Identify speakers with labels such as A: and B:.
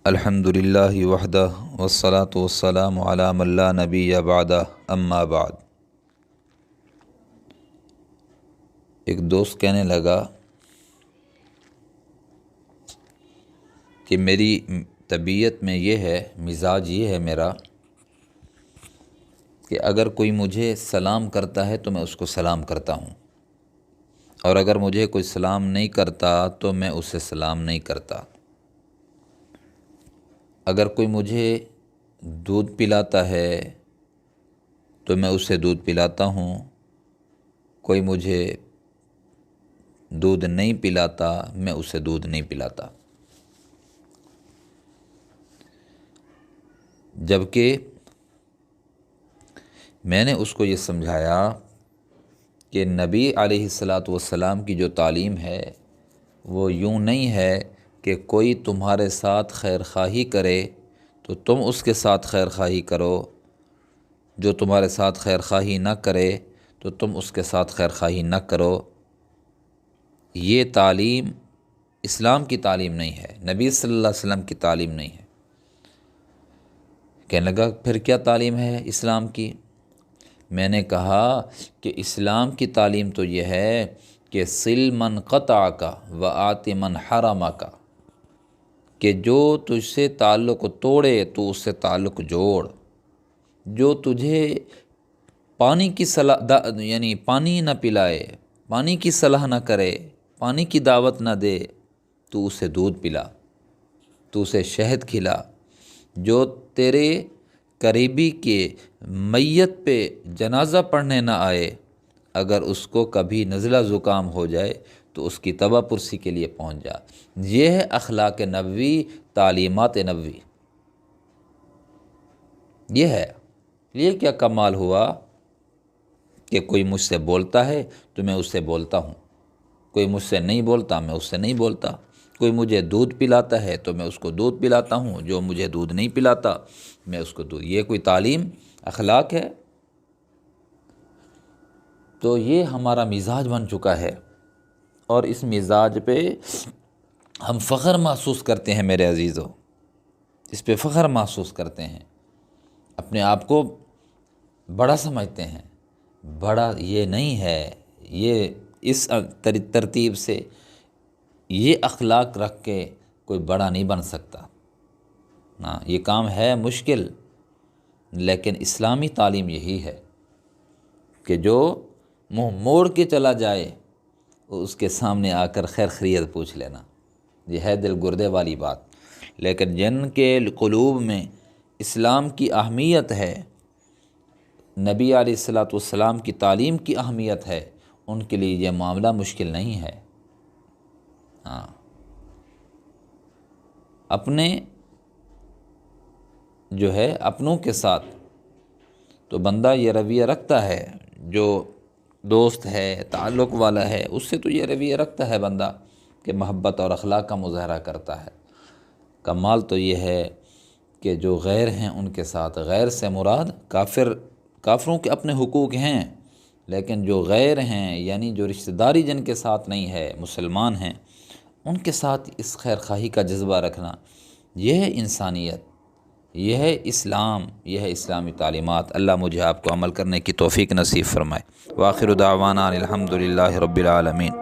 A: الحمدللہ وحدہ والصلاة والسلام علی من لا نبی بعدہ اما بعد۔ ایک دوست کہنے لگا کہ میری طبیعت میں یہ ہے، مزاج یہ ہے میرا کہ اگر کوئی مجھے سلام کرتا ہے تو میں اس کو سلام کرتا ہوں، اور اگر مجھے کوئی سلام نہیں کرتا تو میں اسے سلام نہیں کرتا۔ اگر کوئی مجھے دودھ پلاتا ہے تو میں اسے دودھ پلاتا ہوں، کوئی مجھے دودھ نہیں پلاتا میں اسے دودھ نہیں پلاتا۔ جبکہ میں نے اس کو یہ سمجھایا کہ نبی علیہ الصلاۃ والسلام کی جو تعلیم ہے وہ یوں نہیں ہے کہ کوئی تمہارے ساتھ خیر خواہی کرے تو تم اس کے ساتھ خیر خواہی کرو، جو تمہارے ساتھ خیر خواہی نہ کرے تو تم اس کے ساتھ خیر خواہی نہ کرو۔ یہ تعلیم اسلام کی تعلیم نہیں ہے، نبی صلی اللہ علیہ وسلم کی تعلیم نہیں ہے۔ کہنے لگا پھر کیا تعلیم ہے اسلام کی؟ میں نے کہا کہ اسلام کی تعلیم تو یہ ہے کہ صل من قطعک و آت من حرمک، کہ جو تجھ سے تعلق توڑے تو اس سے تعلق جوڑ، جو تجھے پانی کی صلاح یعنی پانی نہ پلائے، پانی کی صلاح نہ کرے، پانی کی دعوت نہ دے، تو اسے دودھ پلا، تو اسے شہد کھلا۔ جو تیرے قریبی کے میت پہ جنازہ پڑھنے نہ آئے، اگر اس کو کبھی نزلہ زکام ہو جائے تو اس کی تبہ پرسی کے لیے پہنچ جا۔ یہ ہے اخلاق نبوی، تعلیمات نبوی، یہ ہے۔ یہ کیا کمال ہوا کہ کوئی مجھ سے بولتا ہے تو میں اس سے بولتا ہوں، کوئی مجھ سے نہیں بولتا میں اس سے نہیں بولتا، کوئی مجھے دودھ پلاتا ہے تو میں اس کو دودھ پلاتا ہوں، جو مجھے دودھ نہیں پلاتا میں اس کو دودھ۔ یہ کوئی تعلیم اخلاق ہے؟ تو یہ ہمارا مزاج بن چکا ہے، اور اس مزاج پہ ہم فخر محسوس کرتے ہیں میرے عزیزو، اس پہ فخر محسوس کرتے ہیں، اپنے آپ کو بڑا سمجھتے ہیں۔ بڑا یہ نہیں ہے، یہ اس ترتیب سے یہ اخلاق رکھ کے کوئی بڑا نہیں بن سکتا۔ ہاں، یہ کام ہے مشکل، لیکن اسلامی تعلیم یہی ہے کہ جو منہ موڑ کے چلا جائے اس کے سامنے آ کر خیر خیریت پوچھ لینا، یہ ہے دل گردے والی بات۔ لیکن جن کے قلوب میں اسلام کی اہمیت ہے، نبی علیہ الصلاۃ والسلام کی تعلیم کی اہمیت ہے، ان کے لیے یہ معاملہ مشکل نہیں ہے۔ ہاں، اپنے جو ہے اپنوں کے ساتھ تو بندہ یہ رویہ رکھتا ہے، جو دوست ہے، تعلق والا ہے، اس سے تو یہ رویہ رکھتا ہے بندہ کہ محبت اور اخلاق کا مظاہرہ کرتا ہے۔ کمال تو یہ ہے کہ جو غیر ہیں ان کے ساتھ، غیر سے مراد کافروں کے اپنے حقوق ہیں، لیکن جو غیر ہیں یعنی جو رشتہ داری جن کے ساتھ نہیں ہے، مسلمان ہیں، ان کے ساتھ اس خیر خواہی کا جذبہ رکھنا، یہ ہے انسانیت، یہ ہے اسلام، یہ ہے اسلامی تعلیمات۔ اللہ مجھے آپ کو عمل کرنے کی توفیق نصیب فرمائے۔ وآخر دعوانا الحمدللہ رب العالمین۔